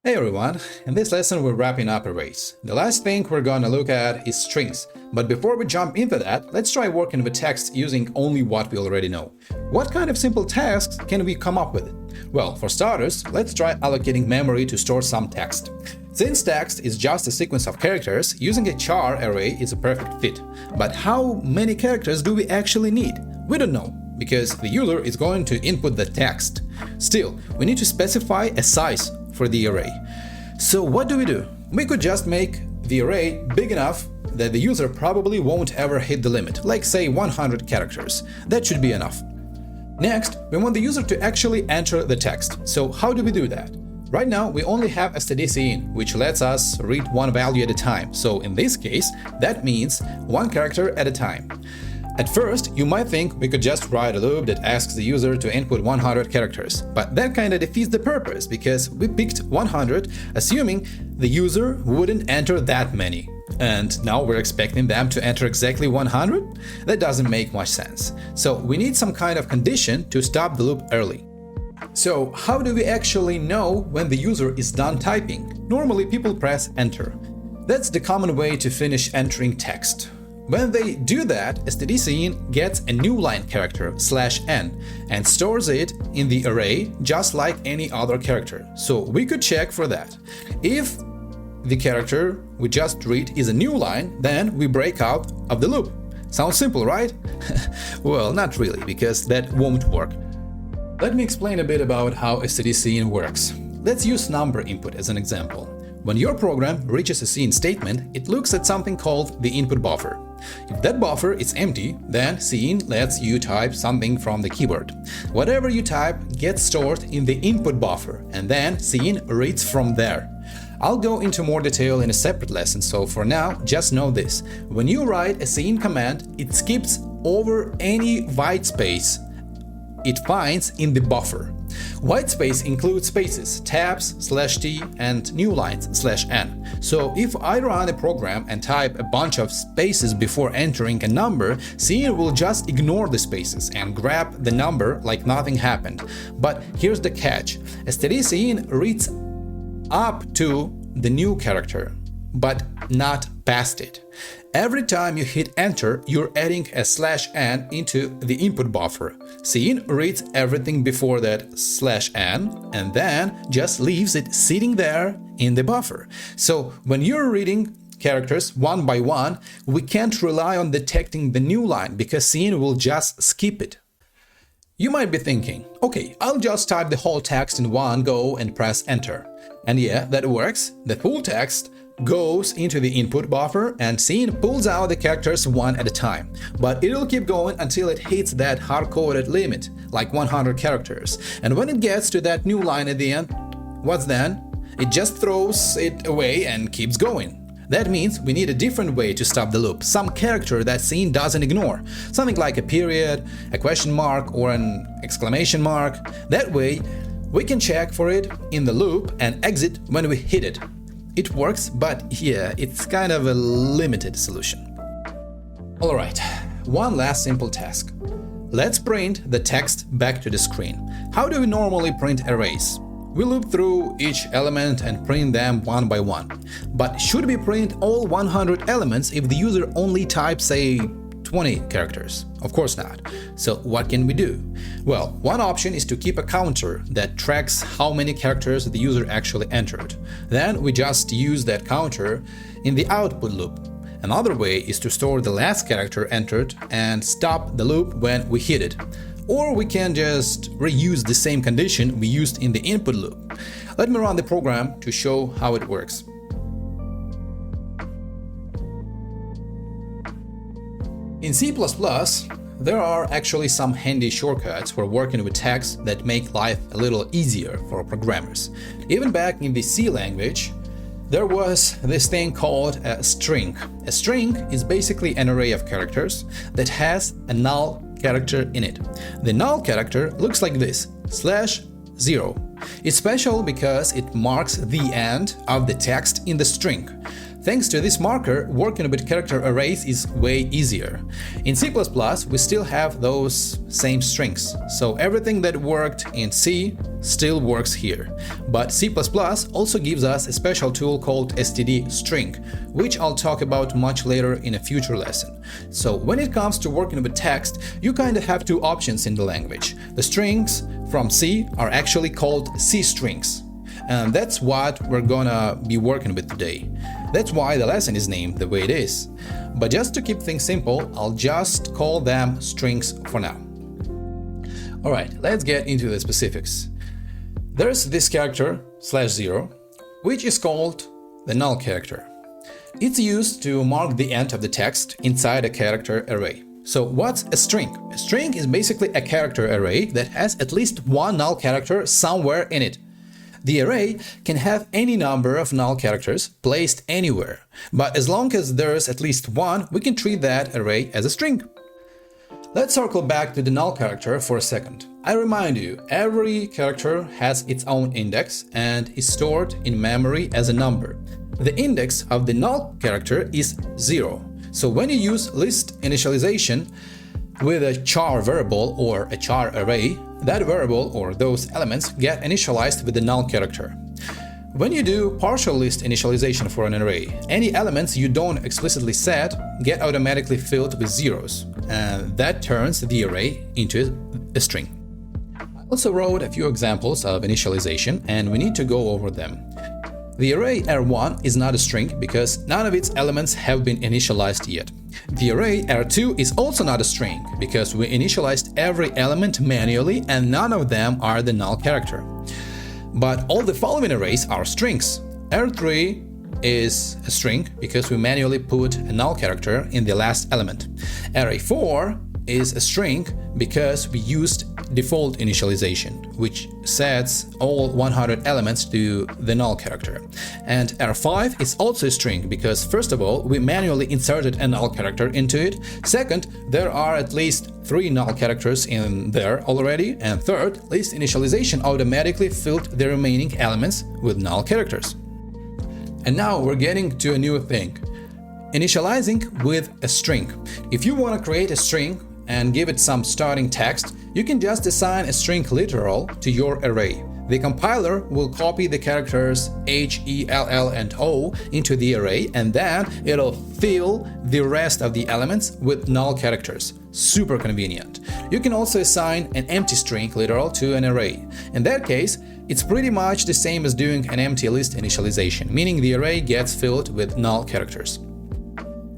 Hey everyone, in this lesson we're wrapping up arrays. The last thing we're gonna look at is strings, but before we jump into that, let's try working with text using only what we already know. What kind of simple tasks can we come up with? Well, for starters, let's try allocating memory to store some text. Since text is just a sequence of characters, using a char array is a perfect fit. But how many characters do we actually need? We don't know, because the user is going to input the text. Still, we need to specify a size for the array. So what do? We could just make the array big enough that the user probably won't ever hit the limit, like say 100 characters. That should be enough. Next, we want the user to actually enter the text. So how do we do that? Right now, we only have stdcin, which lets us read one value at a time. So in this case, that means one character at a time. At first, you might think we could just write a loop that asks the user to input 100 characters, but that kinda defeats the purpose because we picked 100 assuming the user wouldn't enter that many. And now we're expecting them to enter exactly 100? That doesn't make much sense. So we need some kind of condition to stop the loop early. So how do we actually know when the user is done typing? Normally people press enter. That's the common way to finish entering text. When they do that, stdcin gets a new line character /n and stores it in the array just like any other character. So we could check for that. If the character we just read is a new line, then we break out of the loop. Sounds simple, right? Well, not really, because that won't work. Let me explain a bit about how stdcin works. Let's use number input as an example. When your program reaches a cin statement, it looks at something called the input buffer. If that buffer is empty, then cin lets you type something from the keyboard. Whatever you type gets stored in the input buffer, and then cin reads from there. I'll go into more detail in a separate lesson, so for now, just know this. When you write a cin command, it skips over any white space it finds in the buffer. White space includes spaces, tabs, /t, and new lines, /n. So if I run a program and type a bunch of spaces before entering a number, cin will just ignore the spaces and grab the number like nothing happened. But here's the catch. stdcin reads up to the new character, but not past it. Every time you hit enter, you're adding a /n into the input buffer. Cin reads everything before that /n and then just leaves it sitting there in the buffer. So when you're reading characters one by one, we can't rely on detecting the new line because cin will just skip it. You might be thinking, okay, I'll just type the whole text in one go and press enter. And yeah, that works. The full text goes into the input buffer and cin pulls out the characters one at a time. But it'll keep going until it hits that hard-coded limit, like 100 characters. And when it gets to that new line at the end, what's then? It just throws it away and keeps going. That means we need a different way to stop the loop, some character that cin doesn't ignore. Something like a period, a question mark, or an exclamation mark. That way, we can check for it in the loop and exit when we hit it. It works, but yeah, it's kind of a limited solution. Alright, one last simple task. Let's print the text back to the screen. How do we normally print arrays? We loop through each element and print them one by one. But should we print all 100 elements if the user only types, say, 20 characters? Of course not. So what can we do? Well, one option is to keep a counter that tracks how many characters the user actually entered. Then we just use that counter in the output loop. Another way is to store the last character entered and stop the loop when we hit it. Or we can just reuse the same condition we used in the input loop. Let me run the program to show how it works. In C++, there are actually some handy shortcuts for working with text that make life a little easier for programmers. Even back in the C language, there was this thing called a string. A string is basically an array of characters that has a null character in it. The null character looks like this, /0. It's special because it marks the end of the text in the string. Thanks to this marker, working with character arrays is way easier. In C++, we still have those same strings, so everything that worked in C still works here. But C++ also gives us a special tool called std_string, which I'll talk about much later in a future lesson. So when it comes to working with text, you kind of have two options in the language. The strings from C are actually called C strings. And that's what we're gonna be working with today. That's why the lesson is named the way it is. But just to keep things simple, I'll just call them strings for now. Alright, let's get into the specifics. There's this character, /0, which is called the null character. It's used to mark the end of the text inside a character array. So what's a string? A string is basically a character array that has at least one null character somewhere in it. The array can have any number of null characters placed anywhere, but as long as there's at least one, we can treat that array as a string. Let's circle back to the null character for a second. I remind you, every character has its own index and is stored in memory as a number. The index of the null character is 0. So when you use list initialization with a char variable or a char array, that variable or those elements get initialized with the null character. When you do partial list initialization for an array, any elements you don't explicitly set get automatically filled with zeros, and that turns the array into a string. I also wrote a few examples of initialization, and we need to go over them. The array R1 is not a string because none of its elements have been initialized yet. The array R2 is also not a string because we initialized every element manually and none of them are the null character. But all the following arrays are strings. R3 is a string because we manually put a null character in the last element. Array 4 is a string because we used default initialization, which sets all 100 elements to the null character. And R5 is also a string because, first of all, we manually inserted a null character into it. Second, there are at least 3 null characters in there already. And third, list initialization automatically filled the remaining elements with null characters. And now we're getting to a new thing. Initializing with a string. If you want to create a string and give it some starting text, you can just assign a string literal to your array. The compiler will copy the characters H, E, L, L, and O into the array, and then it'll fill the rest of the elements with null characters. Super convenient. You can also assign an empty string literal to an array. In that case, it's pretty much the same as doing an empty list initialization, meaning the array gets filled with null characters.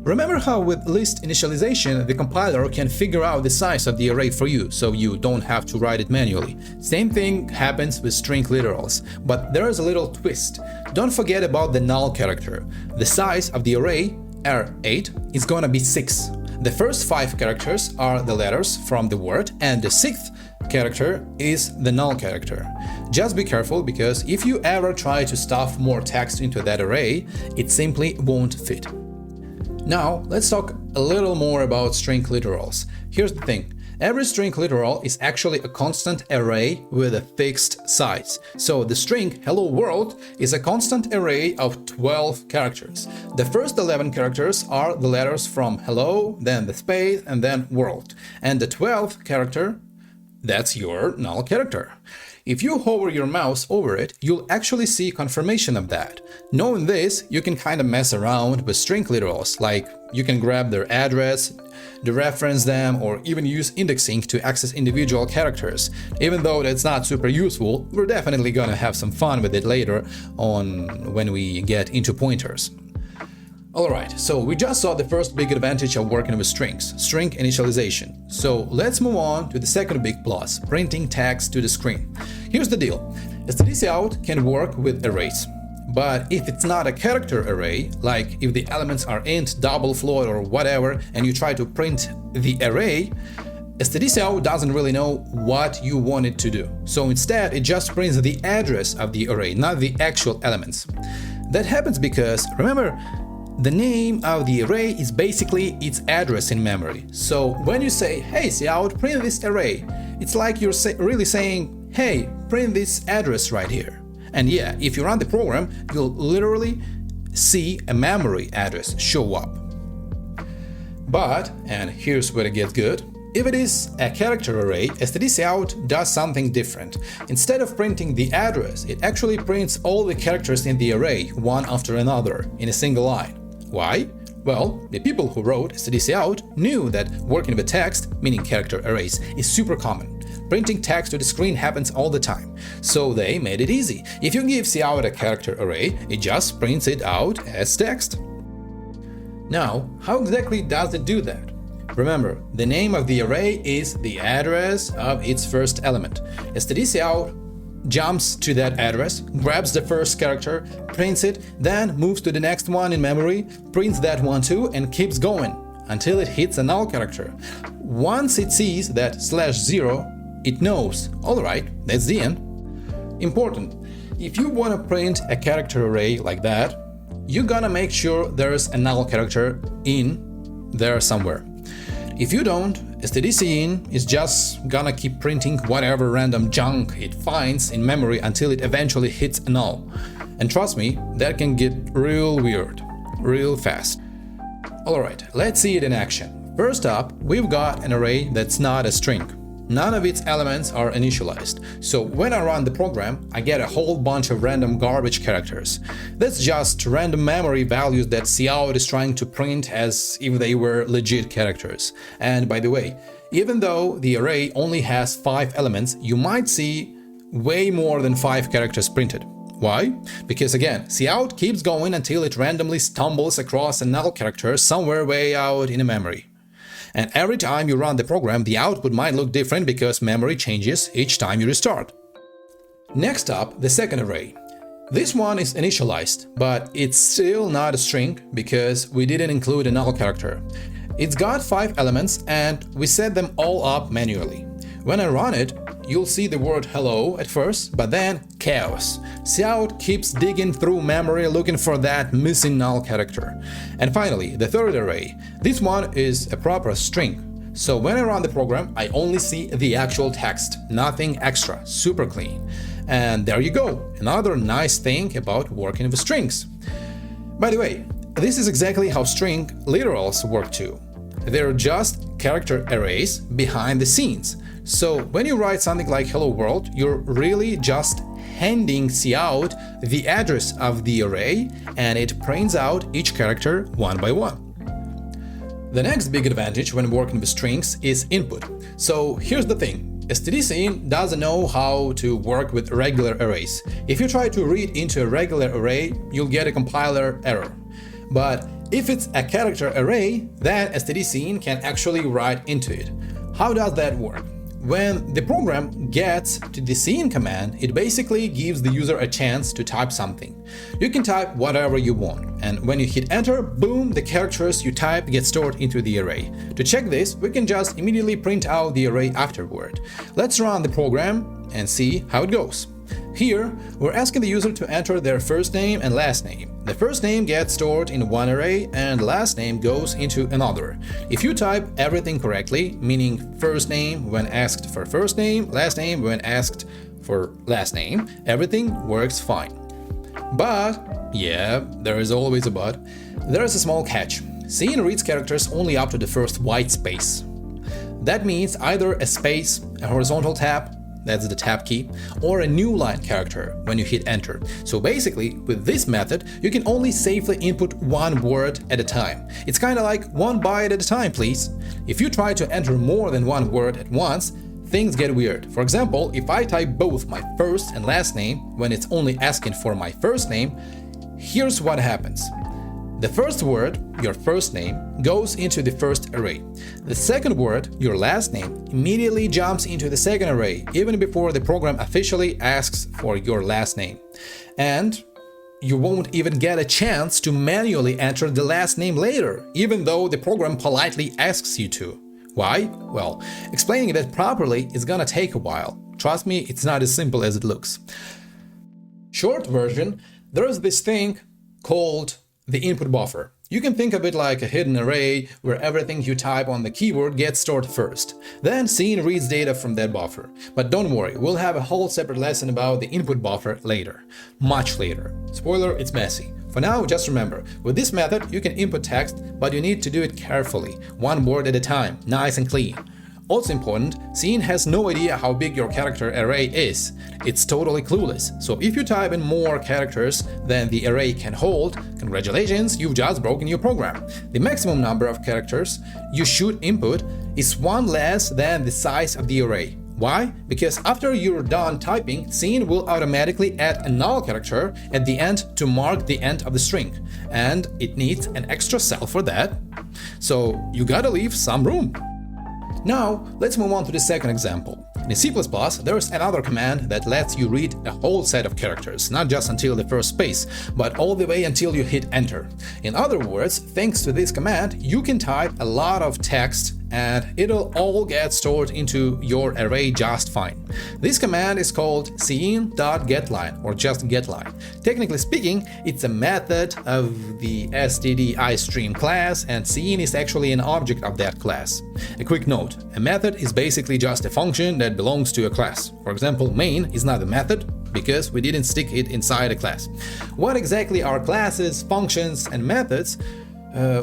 Remember how with list initialization, the compiler can figure out the size of the array for you, so you don't have to write it manually. Same thing happens with string literals, but there is a little twist. Don't forget about the null character. The size of the array, R8, is gonna be 6. The first 5 characters are the letters from the word, and the 6th character is the null character. Just be careful, because if you ever try to stuff more text into that array, it simply won't fit. Now, let's talk a little more about string literals. Here's the thing. Every string literal is actually a constant array with a fixed size. So the string hello world is a constant array of 12 characters. The first 11 characters are the letters from hello, then the space, and then world. And the 12th character, that's your null character. If you hover your mouse over it, you'll actually see confirmation of that. Knowing this, you can kind of mess around with string literals, like you can grab their address, dereference them, or even use indexing to access individual characters. Even though that's not super useful, we're definitely gonna have some fun with it later on when we get into pointers. Alright, so we just saw the first big advantage of working with strings, string initialization. So let's move on to the second big plus, printing text to the screen. Here's the deal. stdcout can work with arrays. But if it's not a character array, like if the elements are int, double float, or whatever, and you try to print the array, stdcout doesn't really know what you want it to do. So instead, it just prints the address of the array, not the actual elements. That happens because, remember, the name of the array is basically its address in memory. So when you say, hey cout, print this array, it's like you're really saying, hey, print this address right here. And yeah, if you run the program, you'll literally see a memory address show up. But, and here's where it gets good, if it is a character array, stdcout does something different. Instead of printing the address, it actually prints all the characters in the array, one after another, in a single line. Why? Well, the people who wrote stdcout knew that working with text, meaning character arrays, is super common. Printing text to the screen happens all the time, so they made it easy. If you give cout a character array, it just prints it out as text. Now, how exactly does it do that? Remember, the name of the array is the address of its first element. stdcout jumps to that address, grabs the first character, prints it, then moves to the next one in memory, prints that one too, and keeps going until it hits a null character. Once it sees that /0, it knows, alright, that's the end. Important, if you want to print a character array like that, you're gonna make sure there's a null character in there somewhere. If you don't, stdcin is just gonna keep printing whatever random junk it finds in memory until it eventually hits a null. And trust me, that can get real weird, real fast. Alright, let's see it in action. First up, we've got an array that's not a string. None of its elements are initialized, so when I run the program, I get a whole bunch of random garbage characters. That's just random memory values that cout is trying to print as if they were legit characters. And by the way, even though the array only has 5 elements, you might see way more than 5 characters printed. Why? Because again, cout keeps going until it randomly stumbles across a null character somewhere way out in a memory. And every time you run the program, the output might look different because memory changes each time you restart. Next up, the second array. This one is initialized, but it's still not a string because we didn't include a null character. It's got 5 elements and we set them all up manually. When I run it, you'll see the word hello at first, but then chaos. cout keeps digging through memory looking for that missing null character. And finally, the third array. This one is a proper string. So when I run the program, I only see the actual text, nothing extra, super clean. And there you go, another nice thing about working with strings. By the way, this is exactly how string literals work too. They're just character arrays behind the scenes. So when you write something like hello world, you're really just handing cout the address of the array and it prints out each character one by one. The next big advantage when working with strings is input. So here's the thing, stdcin doesn't know how to work with regular arrays. If you try to read into a regular array, you'll get a compiler error. But if it's a character array, then stdcin can actually write into it. How does that work? When the program gets to the cin command, it basically gives the user a chance to type something. You can type whatever you want, and when you hit enter, boom, the characters you type get stored into the array. To check this, we can just immediately print out the array afterward. Let's run the program and see how it goes. Here, we're asking the user to enter their first name and last name. The first name gets stored in one array and last name goes into another. If you type everything correctly, meaning first name when asked for first name, last name when asked for last name, everything works fine. But, yeah, there is always a but, there is a small catch. Cin reads characters only up to the first white space. That means either a space, a horizontal tab, that's the tab key, or a new line character when you hit enter. So basically, with this method, you can only safely input one word at a time. It's kinda like one byte at a time, please. If you try to enter more than one word at once, things get weird. For example, if I type both my first and last name when it's only asking for my first name, here's what happens. The first word, your first name, goes into the first array. The second word, your last name, immediately jumps into the second array, even before the program officially asks for your last name. And you won't even get a chance to manually enter the last name later, even though the program politely asks you to. Why? Well, explaining that properly is gonna take a while. Trust me, it's not as simple as it looks. Short version, there's this thing called the input buffer. You can think of it like a hidden array where everything you type on the keyboard gets stored first. Then Cin reads data from that buffer. But don't worry, we'll have a whole separate lesson about the input buffer later. Much later. Spoiler, it's messy. For now, just remember, with this method you can input text, but you need to do it carefully, one word at a time, nice and clean. Also important, Scene has no idea how big your character array is. It's totally clueless, so if you type in more characters than the array can hold, congratulations, you've just broken your program. The maximum number of characters you should input is one less than the size of the array. Why? Because after you're done typing, Scene will automatically add a null character at the end to mark the end of the string, and it needs an extra cell for that. So you gotta leave some room. Now, let's move on to the second example. In C++, there's another command that lets you read a whole set of characters, not just until the first space, but all the way until you hit enter. In other words, thanks to this command, you can type a lot of text and it'll all get stored into your array just fine. This command is called scene.getLine or just getLine. Technically speaking, it's a method of the std_istream class, and scene is actually an object of that class. A quick note, a method is basically just a function that belongs to a class. For example, main is not a method because we didn't stick it inside a class. What exactly are classes, functions, and methods?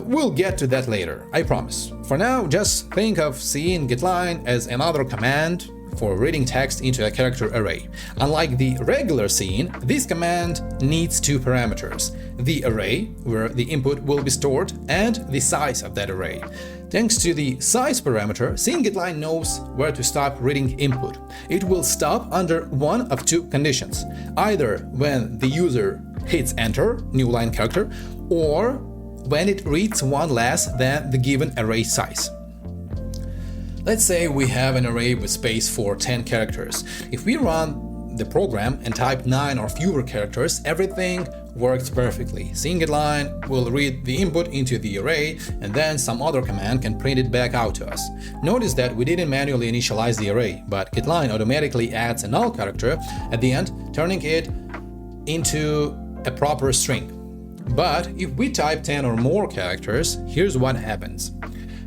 We'll get to that later, I promise. For now, just think of scene.getLine as another command for reading text into a character array. Unlike the regular scene, this command needs two parameters: the array, where the input will be stored, and the size of that array. Thanks to the size parameter, scene.getLine knows where to stop reading input. It will stop under one of two conditions: either when the user hits enter, new line character, or when it reads one less than the given array size. Let's say we have an array with space for 10 characters. If we run the program and type 9 or fewer characters, everything works perfectly. Scene.getLine will read the input into the array, and then some other command can print it back out to us. Notice that we didn't manually initialize the array, but getLine automatically adds a null character at the end, turning it into a proper string. But if we type 10 or more characters, here's what happens.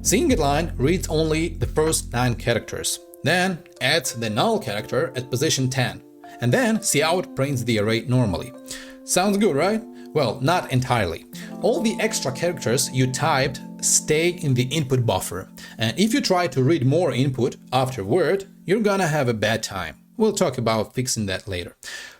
Scene.getLine reads only the first 9 characters, then adds the null character at position 10, and then cout prints the array normally. Sounds good, right? Well, not entirely. All the extra characters you typed stay in the input buffer, and if you try to read more input afterward, you're gonna have a bad time. We'll talk about fixing that later.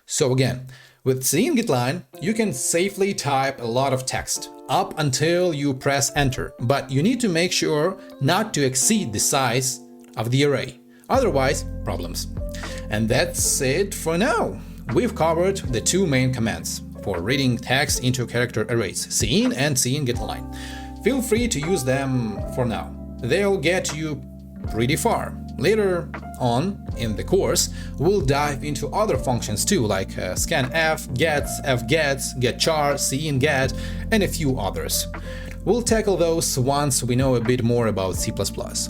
So again, with scene.getLine, you can safely type a lot of text up until you press enter, but you need to make sure not to exceed the size of the array. Otherwise, problems. And that's it for now. We've covered the two main commands for reading text into character arrays, scene and scene.getLine. Feel free to use them for now. They'll get you pretty far. Later on in the course, we'll dive into other functions too, like scanf, gets, fgets, getchar, scene_get, and a few others. We'll tackle those once we know a bit more about C++.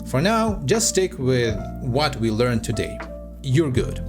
For now, just stick with what we learned today. You're good.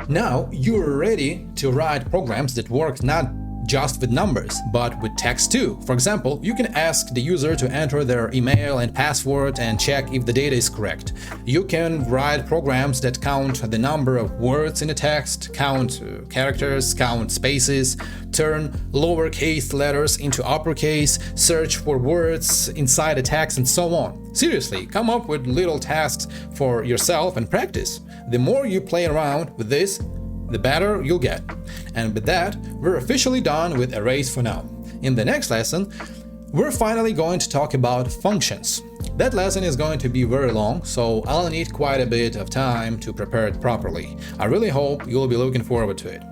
Now you're ready to write programs that work not just with numbers, but with text too. For example, you can ask the user to enter their email and password and check if the data is correct. You can write programs that count the number of words in a text, count characters, count spaces, turn lowercase letters into uppercase, search for words inside a text, and so on. Seriously, come up with little tasks for yourself and practice. The more you play around with this, the better you'll get. And with that, we're officially done with arrays for now. In the next lesson, we're finally going to talk about functions. That lesson is going to be very long, so I'll need quite a bit of time to prepare it properly. I really hope you'll be looking forward to it.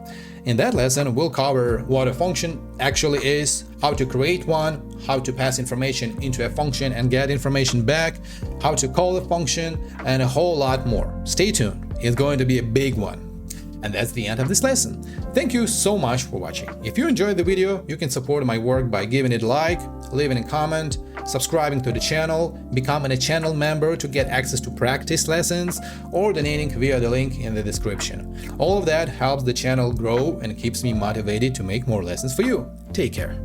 In that lesson, we'll cover what a function actually is, how to create one, how to pass information into a function and get information back, how to call a function, and a whole lot more. Stay tuned, it's going to be a big one. And that's the end of this lesson. Thank you so much for watching. If you enjoyed the video, you can support my work by giving it a like, leaving a comment, subscribing to the channel, becoming a channel member to get access to practice lessons, or donating via the link in the description. All of that helps the channel grow and keeps me motivated to make more lessons for you. Take care.